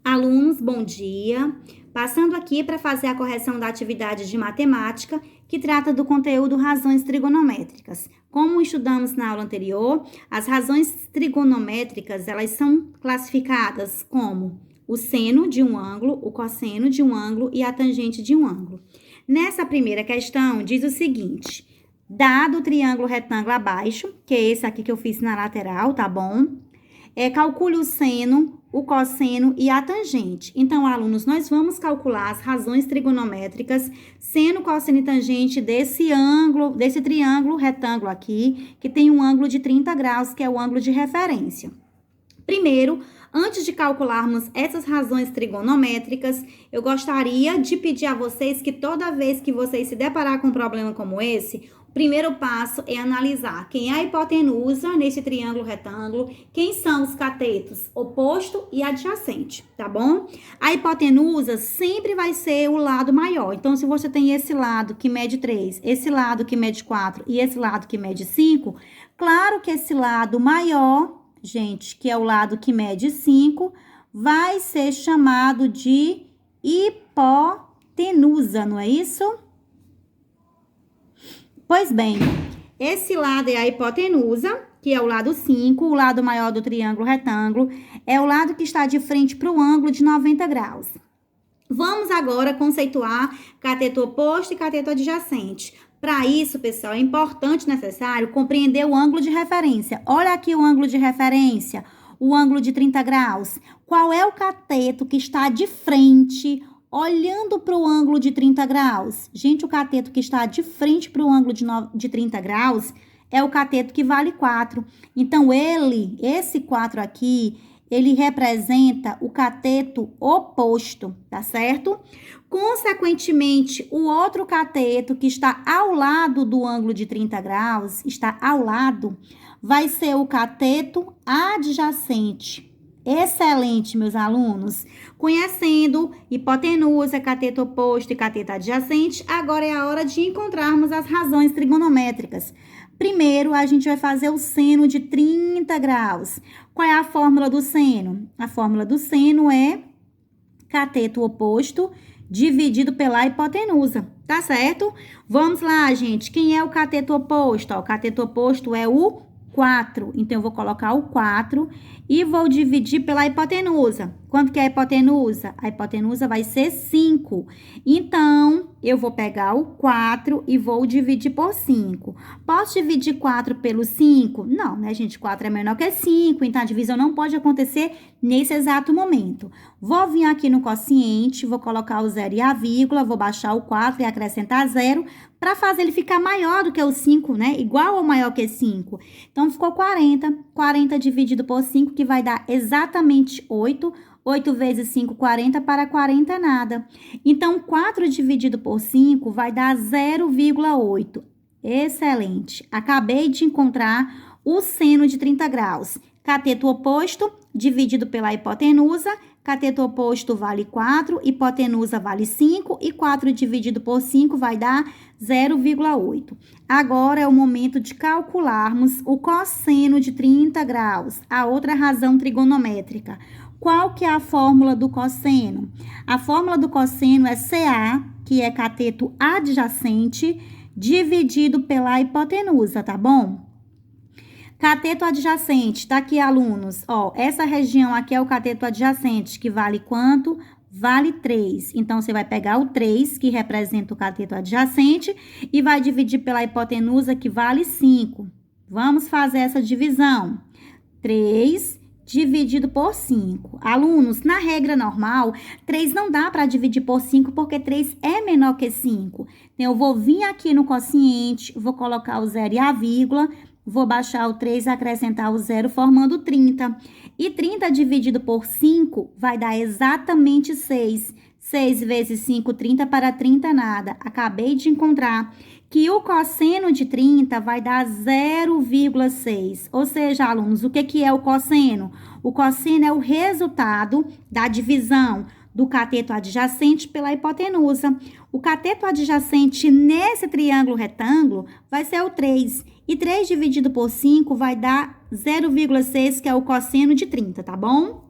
Alunos, bom dia. Passando aqui para fazer a correção da atividade de matemática, que trata do conteúdo razões trigonométricas. Como estudamos na aula anterior, as razões trigonométricas, elas são classificadas como o seno de um ângulo, o cosseno de um ângulo e a tangente de um ângulo. Nessa primeira questão, diz o seguinte: dado o triângulo retângulo abaixo, que é esse aqui que eu fiz na lateral, tá bom? Calcule o seno, o cosseno e a tangente. Então, alunos, nós vamos calcular as razões trigonométricas, seno, cosseno e tangente desse ângulo, desse triângulo retângulo aqui, que tem um ângulo de 30 graus, que é o ângulo de referência. Primeiro, antes de calcularmos essas razões trigonométricas, eu gostaria de pedir a vocês que toda vez que vocês se deparar com um problema como esse, o primeiro passo é analisar quem é a hipotenusa nesse triângulo retângulo, quem são os catetos oposto e adjacente, tá bom? A hipotenusa sempre vai ser o lado maior. Então, se você tem esse lado que mede 3, esse lado que mede 4 e esse lado que mede 5, claro que esse lado maior, gente, que é o lado que mede 5, vai ser chamado de hipotenusa, não é isso? Pois bem, esse lado é a hipotenusa, que é o lado 5, o lado maior do triângulo retângulo, é o lado que está de frente para o ângulo de 90 graus. Vamos agora conceituar cateto oposto e cateto adjacente. Para isso, pessoal, é importante e necessário compreender o ângulo de referência. Olha aqui o ângulo de referência, o ângulo de 30 graus. Qual é o cateto que está de frente, olhando para o ângulo de 30 graus? Gente, o cateto que está de frente para o ângulo de 30 graus é o cateto que vale 4. Então, esse 4 aqui, ele representa o cateto oposto, tá certo? Consequentemente, o outro cateto que está ao lado do ângulo de 30 graus, está ao lado, vai ser o cateto adjacente. Excelente, meus alunos. Conhecendo hipotenusa, cateto oposto e cateto adjacente, agora é a hora de encontrarmos as razões trigonométricas. Primeiro, a gente vai fazer o seno de 30 graus. Qual é a fórmula do seno? A fórmula do seno é cateto oposto dividido pela hipotenusa, tá certo? Vamos lá, gente. Quem é o cateto oposto? O cateto oposto é o 4. Então, eu vou colocar o 4 e vou dividir pela hipotenusa. Quanto que é a hipotenusa? A hipotenusa vai ser 5. Então, eu vou pegar o 4 e vou dividir por 5. Posso dividir 4 pelo 5? Não, né, gente? 4 é menor que 5, então a divisão não pode acontecer nesse exato momento. Vou vir aqui no quociente, vou colocar o 0 e a vírgula, vou baixar o 4 e acrescentar 0, para fazer ele ficar maior do que o 5, né? Igual ou maior que 5. Então, ficou 40. 40 dividido por 5, que vai dar exatamente 8. 8 vezes 5, 40, para 40 é nada. Então, 4 dividido por 5 vai dar 0,8. Excelente. Acabei de encontrar o seno de 30 graus. Cateto oposto dividido pela hipotenusa. Cateto oposto vale 4, hipotenusa vale 5 e 4 dividido por 5 vai dar 0,8. Agora é o momento de calcularmos o cosseno de 30 graus, a outra razão trigonométrica. Qual que é a fórmula do cosseno? A fórmula do cosseno é CA, que é cateto adjacente, dividido pela hipotenusa, tá bom? Cateto adjacente, tá aqui, alunos. Ó, essa região aqui é o cateto adjacente, que vale quanto? Vale 3. Então, você vai pegar o 3, que representa o cateto adjacente, e vai dividir pela hipotenusa, que vale 5. Vamos fazer essa divisão. 3 dividido por 5. Alunos, na regra normal, 3 não dá para dividir por 5, porque 3 é menor que 5. Então, eu vou vir aqui no quociente, vou colocar o 0 e a vírgula, vou baixar o 3 e acrescentar o 0, formando 30. E 30 dividido por 5 vai dar exatamente 6. 6 vezes 5, 30, para 30 nada. Acabei de encontrar que o cosseno de 30 vai dar 0,6. Ou seja, alunos, o que é o cosseno? O cosseno é o resultado da divisão do cateto adjacente pela hipotenusa. O cateto adjacente nesse triângulo retângulo vai ser o 3. E 3 dividido por 5 vai dar 0,6, que é o cosseno de 30, tá bom?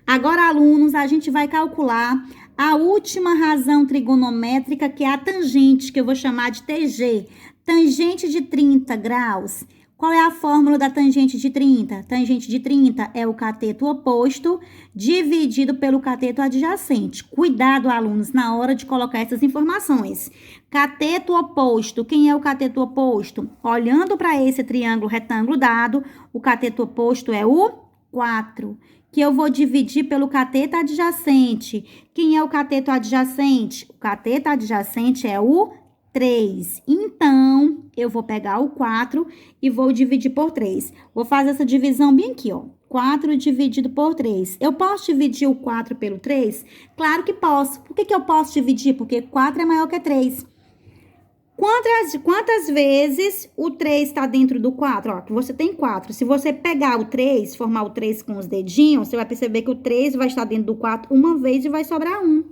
Agora, alunos, a gente vai calcular a última razão trigonométrica, que é a tangente, que eu vou chamar de TG. Tangente de 30 graus. Qual é a fórmula da tangente de 30? Tangente de 30 é o cateto oposto dividido pelo cateto adjacente. Cuidado, alunos, na hora de colocar essas informações. Cateto oposto, quem é o cateto oposto? Olhando para esse triângulo retângulo dado, o cateto oposto é o 4, que eu vou dividir pelo cateto adjacente. Quem é o cateto adjacente? O cateto adjacente é o 3. Então, eu vou pegar o 4 e vou dividir por 3. Vou fazer essa divisão bem aqui, ó. 4 dividido por 3. Eu posso dividir o 4 pelo 3? Claro que posso. Por que eu posso dividir? Porque 4 é maior que 3. Quantas vezes o 3 está dentro do 4? Ó, que você tem 4. Se você pegar o 3, formar o 3 com os dedinhos, você vai perceber que o 3 vai estar dentro do 4 uma vez e vai sobrar 1.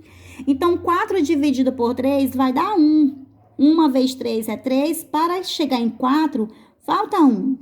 Então, 4 dividido por 3 vai dar 1. 1 vezes 3 é 3. Para chegar em 4, falta 1.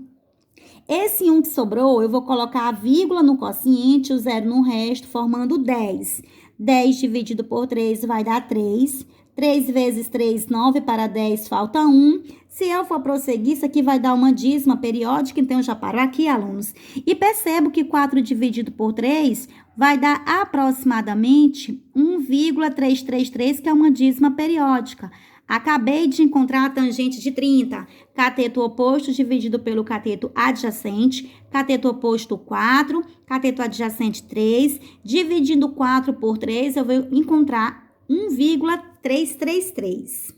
Esse 1 que sobrou, eu vou colocar a vírgula no quociente, o 0 no resto, formando 10. 10 dividido por 3 vai dar 3. 3 vezes 3, 9, para 10, falta 1. Se eu for prosseguir, isso aqui vai dar uma dízima periódica, então eu já paro aqui, alunos. E percebo que 4 dividido por 3 vai dar aproximadamente 1,333, que é uma dízima periódica. Acabei de encontrar a tangente de 30. Cateto oposto dividido pelo cateto adjacente. Cateto oposto 4, cateto adjacente 3. Dividindo 4 por 3, eu vou encontrar 1,333.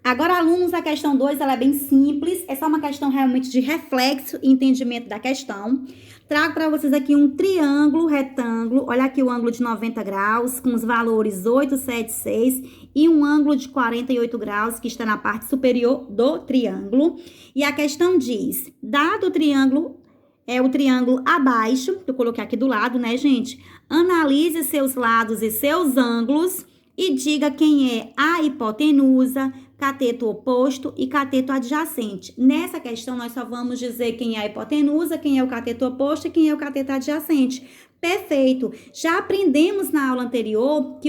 Agora, alunos, a questão 2, ela é bem simples. É só uma questão realmente de reflexo e entendimento da questão. Trago para vocês aqui um triângulo retângulo. Olha aqui o ângulo de 90 graus, com os valores 8, 7, 6. E um ângulo de 48 graus, que está na parte superior do triângulo. E a questão diz, dado o triângulo, o triângulo abaixo, que eu coloquei aqui do lado, né, gente? Analise seus lados e seus ângulos e diga quem é a hipotenusa, cateto oposto e cateto adjacente. Nessa questão, nós só vamos dizer quem é a hipotenusa, quem é o cateto oposto e quem é o cateto adjacente. Perfeito! Já aprendemos na aula anterior que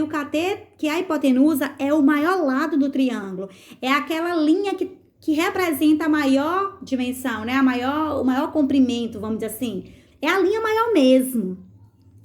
a hipotenusa é o maior lado do triângulo. É aquela linha que representa a maior dimensão, né? O maior comprimento, vamos dizer assim. É a linha maior mesmo.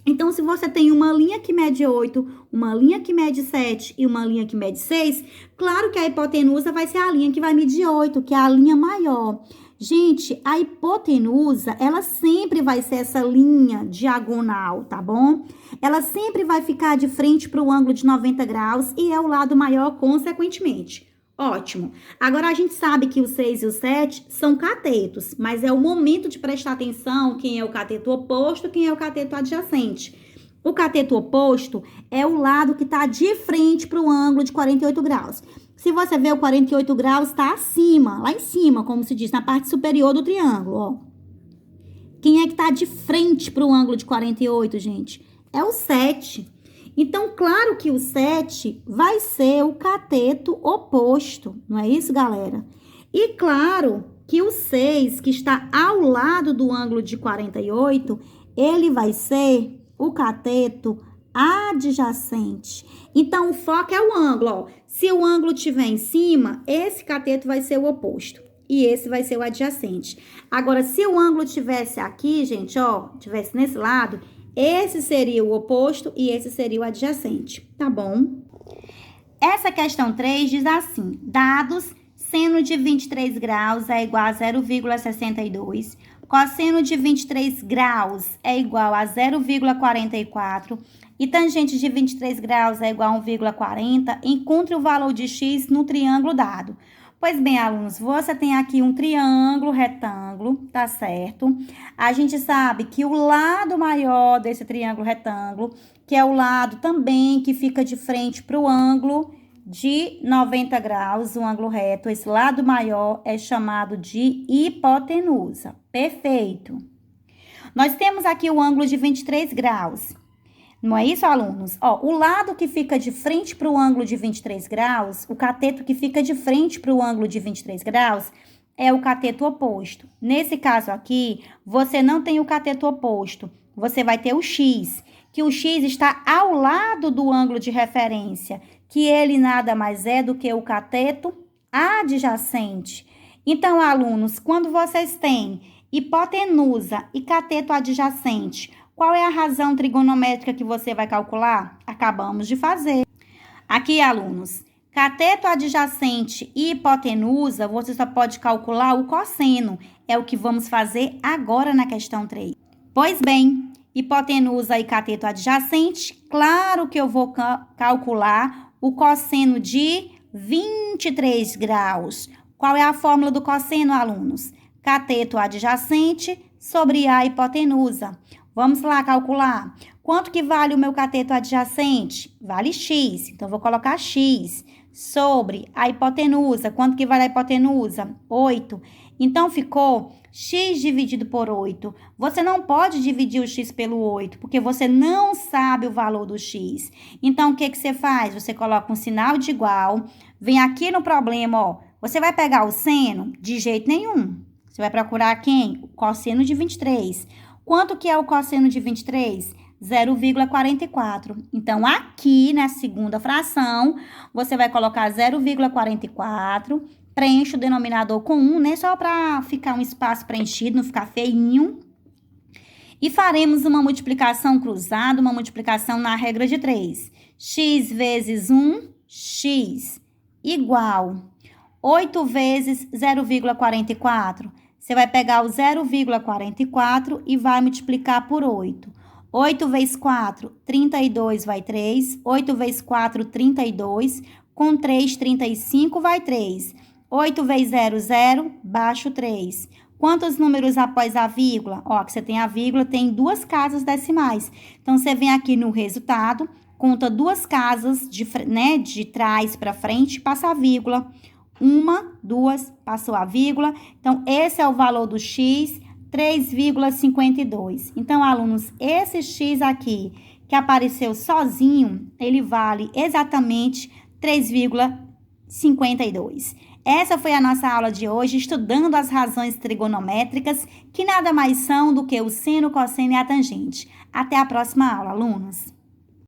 Então, se você tem uma linha que mede 8, uma linha que mede 7 e uma linha que mede 6, claro que a hipotenusa vai ser a linha que vai medir 8, que é a linha maior. Gente, a hipotenusa, ela sempre vai ser essa linha diagonal, tá bom? Ela sempre vai ficar de frente para o ângulo de 90 graus e é o lado maior consequentemente. Ótimo. Agora, a gente sabe que o 6 e o 7 são catetos, mas é o momento de prestar atenção quem é o cateto oposto, quem é o cateto adjacente. O cateto oposto é o lado que está de frente para o ângulo de 48 graus. Se você ver, o 48 graus está acima, lá em cima, como se diz, na parte superior do triângulo, ó. Quem é que está de frente para o ângulo de 48, gente? É o 7. Então, claro que o 7 vai ser o cateto oposto, não é isso, galera? E claro que o 6, que está ao lado do ângulo de 48, ele vai ser o cateto adjacente. Então, o foco é o ângulo, ó. Se o ângulo estiver em cima, esse cateto vai ser o oposto. E esse vai ser o adjacente. Agora, se o ângulo tivesse aqui, gente, ó, tivesse nesse lado, esse seria o oposto e esse seria o adjacente, tá bom? Essa questão 3 diz assim, dados, seno de 23 graus é igual a 0,62, cosseno de 23 graus é igual a 0,44 e tangente de 23 graus é igual a 1,40, encontre o valor de x no triângulo dado. Pois bem, alunos, você tem aqui um triângulo retângulo, tá certo? A gente sabe que o lado maior desse triângulo retângulo, que é o lado também que fica de frente para o ângulo de 90 graus, o ângulo reto, esse lado maior é chamado de hipotenusa. Perfeito. Nós temos aqui o ângulo de 23 graus. Não é isso, alunos? Ó, o lado que fica de frente para o ângulo de 23 graus, o cateto que fica de frente para o ângulo de 23 graus, é o cateto oposto. Nesse caso aqui, você não tem o cateto oposto, você vai ter o x, que o x está ao lado do ângulo de referência, que ele nada mais é do que o cateto adjacente. Então, alunos, quando vocês têm hipotenusa e cateto adjacente, qual é a razão trigonométrica que você vai calcular? Acabamos de fazer. Aqui, alunos, cateto adjacente e hipotenusa, você só pode calcular o cosseno. É o que vamos fazer agora na questão 3. Pois bem, hipotenusa e cateto adjacente, claro que eu vou calcular o cosseno de 23 graus. Qual é a fórmula do cosseno, alunos? Cateto adjacente sobre a hipotenusa. Vamos lá calcular. Quanto que vale o meu cateto adjacente? Vale x. Então, vou colocar x sobre a hipotenusa. Quanto que vale a hipotenusa? 8. Então, ficou x dividido por 8. Você não pode dividir o x pelo 8, porque você não sabe o valor do x. Então, o que que você faz? Você coloca um sinal de igual. Vem aqui no problema, ó. Você vai pegar o seno? De jeito nenhum. Você vai procurar quem? O cosseno de 23. Quanto que é o cosseno de 23? 0,44. Então, aqui na segunda fração, você vai colocar 0,44, preenche o denominador com 1, né? Só para ficar um espaço preenchido, não ficar feinho. E faremos uma multiplicação cruzada, uma multiplicação na regra de 3. X vezes 1, x, igual 8 vezes 0,44. Você vai pegar o 0,44 e vai multiplicar por 8. 8 vezes 4, 32 vai 3. 8 vezes 4, 32. Com 3, 35 vai 3. 8 vezes 0, 0, baixo 3. Quantos números após a vírgula? Ó, que você tem a vírgula, tem 2 casas decimais. Então, você vem aqui no resultado, conta 2 casas de trás para frente, passa a vírgula. 1, 2, passou a vírgula. Então, esse é o valor do x, 3,52. Então, alunos, esse x aqui, que apareceu sozinho, ele vale exatamente 3,52. Essa foi a nossa aula de hoje, estudando as razões trigonométricas, que nada mais são do que o seno, cosseno e a tangente. Até a próxima aula, alunos!